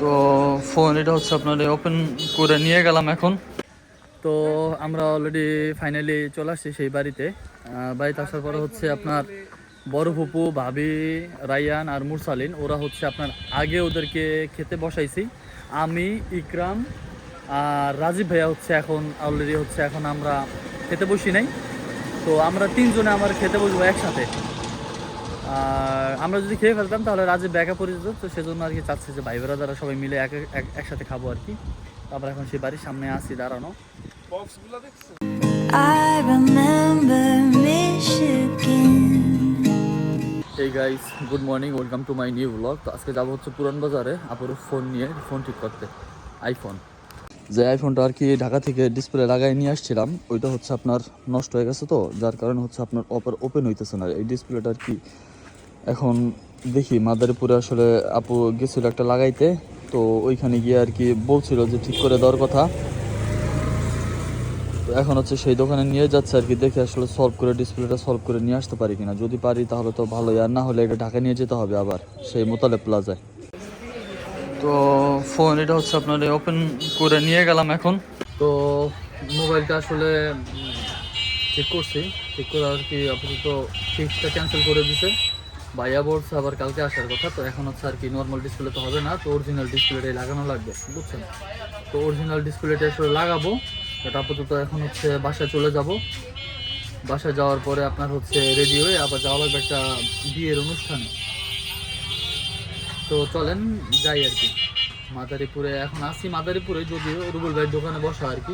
তো ফোন এটা হচ্ছে আপনার ওপেন করে নিয়ে গেলাম এখন। তো আমরা অলরেডি ফাইনালি চলে আসছি সেই বাড়িতে। বাড়িতে আসার পরে হচ্ছে আপনার বড় ফুপু, ভাবি, রায়ান আর মুরসালিন ওরা হচ্ছে আপনার আগে ওদেরকে খেতে বসাইছি। আমি, ইকরাম আর রাজীব ভাইয়া হচ্ছে এখন অলরেডি হচ্ছে এখন আমরা খেতে বসি নাই। তো আমরা তিনজনে আমার খেতে বসবো একসাথে। আর আমরা যদি খেয়ে ফেলতাম তাহলে রাজীব ব্যাকা পড়ে যেত, তো সেজন্য আর কি চাচ্ছে যে ভাই ব্রাদাররা সবাই মিলে একসাথে খাবো আর কি। তারপর এখন সেই বাড়ির সামনে আসি দাঁড়ানো। I remember Michigan. Hey guys, good morning, welcome to my new vlog. তো আজকে যাবো হচ্ছে পুরান বাজারে আপুর ফোন নিয়ে ফোন ঠিক করতে, আইফোন। যে আইফোনটা আর কি ঢাকা থেকে ডিসপ্লে লাগাই নিয়ে আসছিলাম, ওইটা হচ্ছে আপনার নষ্ট হয়ে গেছে, তো যার কারণে হচ্ছে আপনার ওপেন হইতেছে না এই ডিসপ্লেটা আর কি। এখন দেখি মাদারীপুরে আসলে আপু গেছিল একটা লাগাইতে, তো ওইখানে গিয়ে আর কি বলছিল যে ঠিক করে দেওয়ার কথা। তো এখন হচ্ছে সেই দোকানে নিয়ে যাচ্ছে আর কি, দেখে আসলে ডিসপ্লেটা সলভ করে নিয়ে আসতে পারি কিনা। যদি পারি তাহলে তো ভালোই, আর না হলে এটা ঢাকা নিয়ে যেতে হবে আবার সেই মোতালেব প্লাজায়। তো ফোন এটা হচ্ছে আপনার ওপেন করে নিয়ে গেলাম এখন। তো মোবাইলটা আসলে চেক করছি, চেক করে আর কি আপাতত ফিক্সটা ক্যান্সেল করে দিছে। ভাইয়া বলছে আবার কালকে আসার কথা। তো এখন হচ্ছে আর কি নর্মাল ডিসপ্লে তো হবে না, তো অরিজিনাল ডিসপ্লেটাই লাগানো লাগবে, বুঝছেন। তো অরিজিনাল ডিসপ্লেটা আসলে লাগাবো। এটা আপাতত এখন হচ্ছে বাসায় চলে যাব। বাসায় যাওয়ার পরে আপনার হচ্ছে রেডি হয়ে আবার যাওয়া লাগবে একটা বিয়ের অনুষ্ঠানে। তো চলেন যাই আর কি। মাদারীপুরে এখন আসি, মাদারীপুরে যদিও রুবেল ভাইয়ের দোকানে বসা আর কি।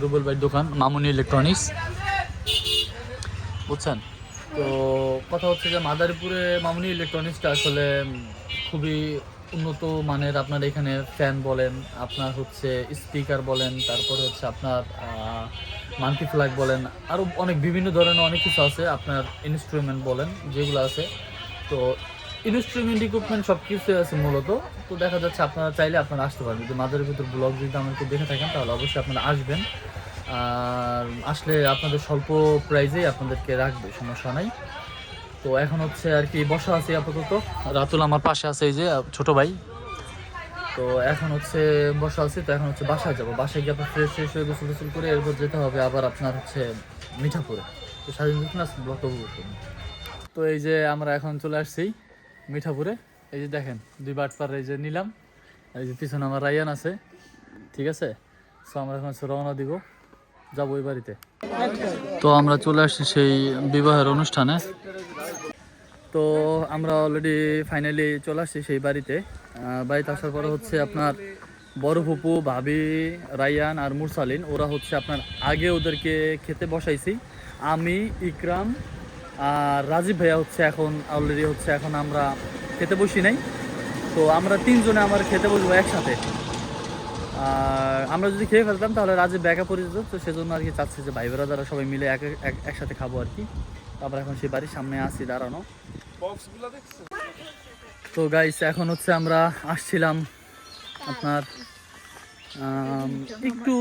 রুবেল ভাইয়ের দোকান মামুনি ইলেকট্রনিক্স, বুঝছেন। তো কথা হচ্ছে যে মাদারীপুরে মামুনি ইলেকট্রনিক্সটা আসলে খুবই উন্নত মানের। আপনার এখানে ফ্যান বলেন, আপনার হচ্ছে স্পিকার বলেন, তারপরে হচ্ছে আপনার মাল্টিপ্লাগ বলেন, আরও অনেক বিভিন্ন ধরনের অনেক কিছু আছে। আপনার ইনস্ট্রুমেন্ট বলেন যেগুলো আছে, তো ইনস্ট্রুমেন্ট ইকুইপমেন্ট সব কিছু আছে মূলত। তো দেখা যাচ্ছে আপনারা চাইলে আপনারা আসতে পারেন। যদি মাদারীপুরের ব্লগ যদি আমাকে দেখে থাকেন তাহলে অবশ্যই আপনারা আসবেন। আর আসলে আপনাদের স্বল্প প্রাইজেই আপনাদেরকে রাখবে, সমস্যা নাই। তো এখন হচ্ছে আর কি বসা আছি আপাতত। রাতুল আমার পাশে আছে, এই যে ছোট ভাই। তো এখন হচ্ছে বসা আছি। তো এখন হচ্ছে বাসায় যাবো। বাসায় গিয়ে আপনার ফ্রেশ হয়ে গোসল করে এরপর যেতে হবে আবার আপনার হচ্ছে মিঠাপুরে। তো স্বাধীন ব্লক। তো এই যে আমরা এখন চলে আসছি মিঠাপুরে। এই যে দেখেন দুই বাটপার এই যে নিলাম, এই যে পিছনে আমার রায়ান আছে, ঠিক আছে। সো আমরা এখন হচ্ছে রওনা দিব, যাবো ওই বাড়িতে। তো আমরা চলে আসছি সেই বিবাহের অনুষ্ঠানে। তো আমরা অলরেডি ফাইনালি চলে আসছি সেই বাড়িতে। বাড়িতে আসার পরে হচ্ছে আপনার বড় ফুপু, ভাবি, রায়ান আর মুরসালিন ওরা হচ্ছে আপনার আগে ওদেরকে খেতে বসাইছি। আমি, ইকরাম আর রাজীব ভাইয়া হচ্ছে এখন অলরেডি হচ্ছে এখন আমরা খেতে বসি নাই। তো আমরা তিনজনে আমার খেতে বসবো একসাথে। আর আমরা যদি খেয়ে ফেলতাম তাহলে রাজীব ব্যাকা পড়ে যেত, তো সেজন্য আর কি চাচ্ছে যে ভাই ব্রাদাররা সবাই মিলে একসাথে খাবো আর কি। তারপর এখন সেই বাড়ির সামনে আসি দাঁড়ানো। তো গাইস এখন হচ্ছে আমরা আসছিলাম আপনার একটু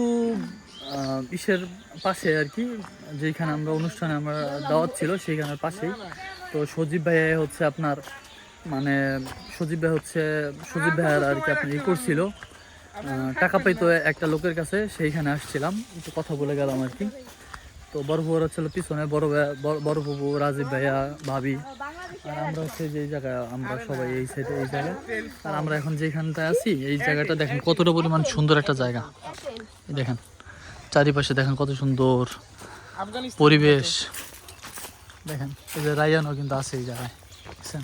ইসের পাশে আর কি, যেখানে আমরা অনুষ্ঠানে আমরা দাওয়াত ছিল সেইখানের পাশেই। তো সজীব ভাই হচ্ছে আপনার মানে সজীব ভাইয়ার আর কি আপনি করছিল টাকা পাইতো একটা লোকের কাছে, সেইখানে আসছিলাম, একটু কথা বলে গেলাম আর কি। তো বড় বড় ছিল পিছনে বড় বাবু, রাজীব ভাইয়া, ভাবি, আর আমরা হচ্ছে যে জায়গায় আমরা সবাই এই সাইডে এই জায়গা। আর আমরা এখন যেখানটায় আছি এই জায়গাটা দেখেন কতটা পরিমাণ সুন্দর একটা জায়গা। দেখেন চারিপাশে দেখেন কত সুন্দর পরিবেশ। দেখেন এই যে রায়ানও কিন্তু আছে এই জায়গায়, বুঝছেন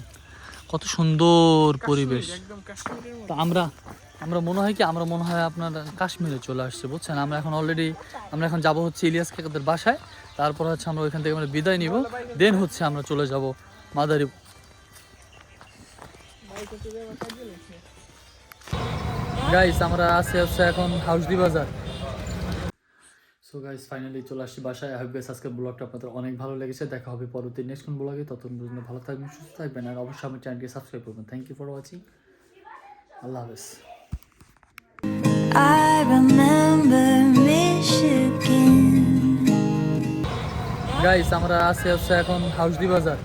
কত সুন্দর পরিবেশ। তো আমরা মনে হয় আপনার কাশ্মীরে চলে আসছে, বুঝছেন। আমরা এখন যাবো হচ্ছে ইলিয়াস কাকাদের বাসায়। তারপর হচ্ছে আমরা ওইখান থেকে আমরা বিদায় নিব, দেন হচ্ছে আমরা চলে যাব মাদারীপুর। গাইস আমরা আছি হচ্ছে এখন হাউসডি বাজার। সো গাইস ফাইনালি চলে আসছি বাসায়। আই হোপ গাইস আজকের ব্লগটা আপনাদের অনেক ভালো লেগেছে। দেখা হবে পরবর্তী নেক্সট কোন ব্লগে। ততক্ষণ পর্যন্ত ভালো থাকবেন, সুস্থ থাকবেন, আর অবশ্যই আমার চ্যানেলকে সাবস্ক্রাইব করবেন। Thank you for watching. আল্লাহ হাফেজ। I remember Michigan. গাইস আমরা আছি হচ্ছে এখন হাউসডি বাজার।